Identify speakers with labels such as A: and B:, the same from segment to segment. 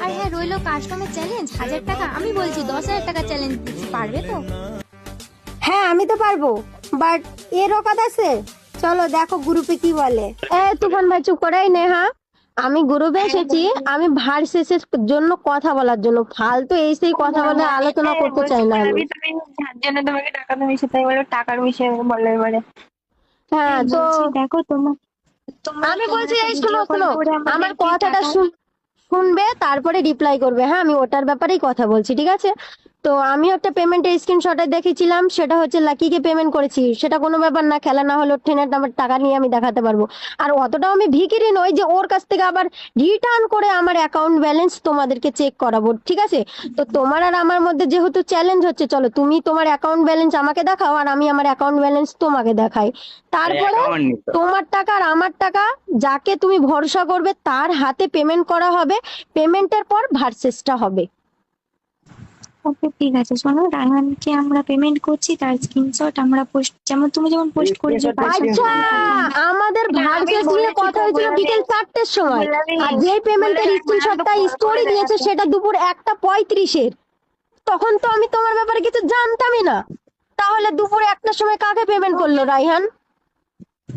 A: আর হ্যাঁ, রইলো customer challenge 1000 টাকা, আমি বলছি 10,000 টাকা চ্যালেঞ্জ দিচ্ছি, পারবে তো?
B: হ্যাঁ আমি তো পারবো, বাট এর অকাত আছে। চলো দেখো গ্রুপে কি বলে। তুফান ভাই চুপ করাই নেহা, আমি গ্রুপে এসেছি আমি ভার্সেসের জন্য কথা বলার জন্য, ফালতু এই সেই কথা বলে আলোচনা করতে চাই না আমি।
C: তুমি যার জন্য তোমাকে টাকা দেবে সেটাই বলো, টাকার বিষয়ে বলো এবারে।
B: হ্যাঁ তো
C: দেখো তোমার
B: আমি বলছি এই শোনো শোনো, আমার কথাটা শুনবে তারপরে রিপ্লাই করবে। হ্যাঁ আমি ওটার ব্যাপারেই কথা বলছি, ঠিক আছে? তো আমি একটা পেমেন্টের স্ক্রিনশটে দেখেছিলাম, সেটা হচ্ছে লাকিকে পেমেন্ট করেছি, সেটা কোনো ব্যাপার না, খেলা না হলে ট্রেনের আমার টাকা নিয়ে আমি দেখাতে পারবো। আর অতটাও আমি ভিখিরি নই যে ওর কাছ থেকে আবার রিটার্ন করে আমার অ্যাকাউন্ট ব্যালেন্স তোমাদেরকে চেক করাবো, ঠিক আছে? তো তোমার আর আমার মধ্যে যেহেতু চ্যালেঞ্জ হচ্ছে, চলো তুমি তোমার অ্যাকাউন্ট ব্যালেন্স আমাকে দেখাও আর আমি আমার অ্যাকাউন্ট ব্যালেন্স তোমাকে দেখাই। তারপরে তোমার টাকা আর আমার টাকা যাকে তুমি ভরসা করবে তার হাতে পেমেন্ট করা হবে, পেমেন্টের পর ভার্সেসটা হবে।
C: ওকে ঠিক আছে, শোনো রায়হানকে আমরা পেমেন্ট করছি, তার স্ক্রিনশট আমরা পোস্ট, যেমন তুমি যেমন পোস্ট করেছো।
B: আচ্ছা, আমাদের ভার্সেস নিয়ে কথা হয়েছিল বিকেল 4টের সময়, আর যে পেমেন্টের স্ক্রিনশটটা স্টোরি দিয়েছে সেটা দুপুর 1:35-এর। তখন তো আমি তোমার ব্যাপারে কিছু জানতামই না, তাহলে দুপুর 1টার সময় কাকে পেমেন্ট করলো রাইহান?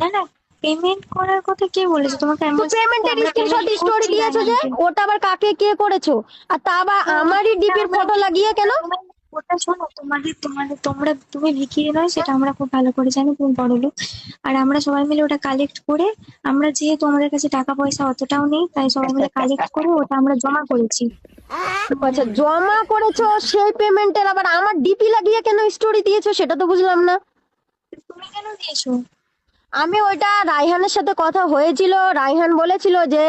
C: না না, পেমেন্ট করার কথা কে বলেছে তোমাকে?
B: তো পেমেন্টের স্ক্রিনশট স্টোরি দিয়েছো যে, ওটা আবার কাকে কে করেছো? আর তা আবার আমারই ডিপির ফটো লাগিয়ে কেন?
C: ওটা শোনো, তুমি ভিখিরি নয় সেটা আমরা খুব ভালো করে জানি, তুমি বড় লোক। আর আমরা সবাই মিলে ওটা কালেক্ট করে, আমরা যেহেতু আমাদের কাছে টাকা পয়সা অতটাও নেই, তাই সবাই মিলে কালেক্ট করে ওটা আমরা জমা করেছি।
B: আচ্ছা জমা করেছো, সেই পেমেন্টের আবার আমার ডিপি লাগিয়ে কেন স্টোরি দিয়েছো সেটা তো বুঝলাম না।
C: তুমি কেন দিয়েছো?
B: আমি ওইটা রাইহানের সাথে কথা হয়েছিল, রাইহান বলেছিল যে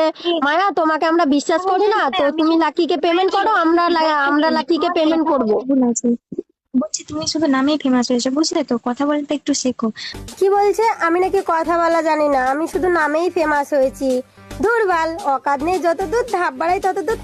B: মায়া তোমাকে আমরা বিশ্বাস করি না, তো তুমি লাকিকে পেমেন্ট করো, আমরা লাকিকে পেমেন্ট করব।
C: ভুল আছে, বলছি তুমি শুধু নামেই ফেমাস হয়েছো, বুঝলে তো? কথা বলতে একটু শেখো।
B: কি বলছে? আমি নাকি কথা বলা জানি না, আমি শুধু নামেই ফেমাস হয়েছি। ধুরবাল, অকাদ নেই যতদূর ধাপ বাড়াই ততদূর।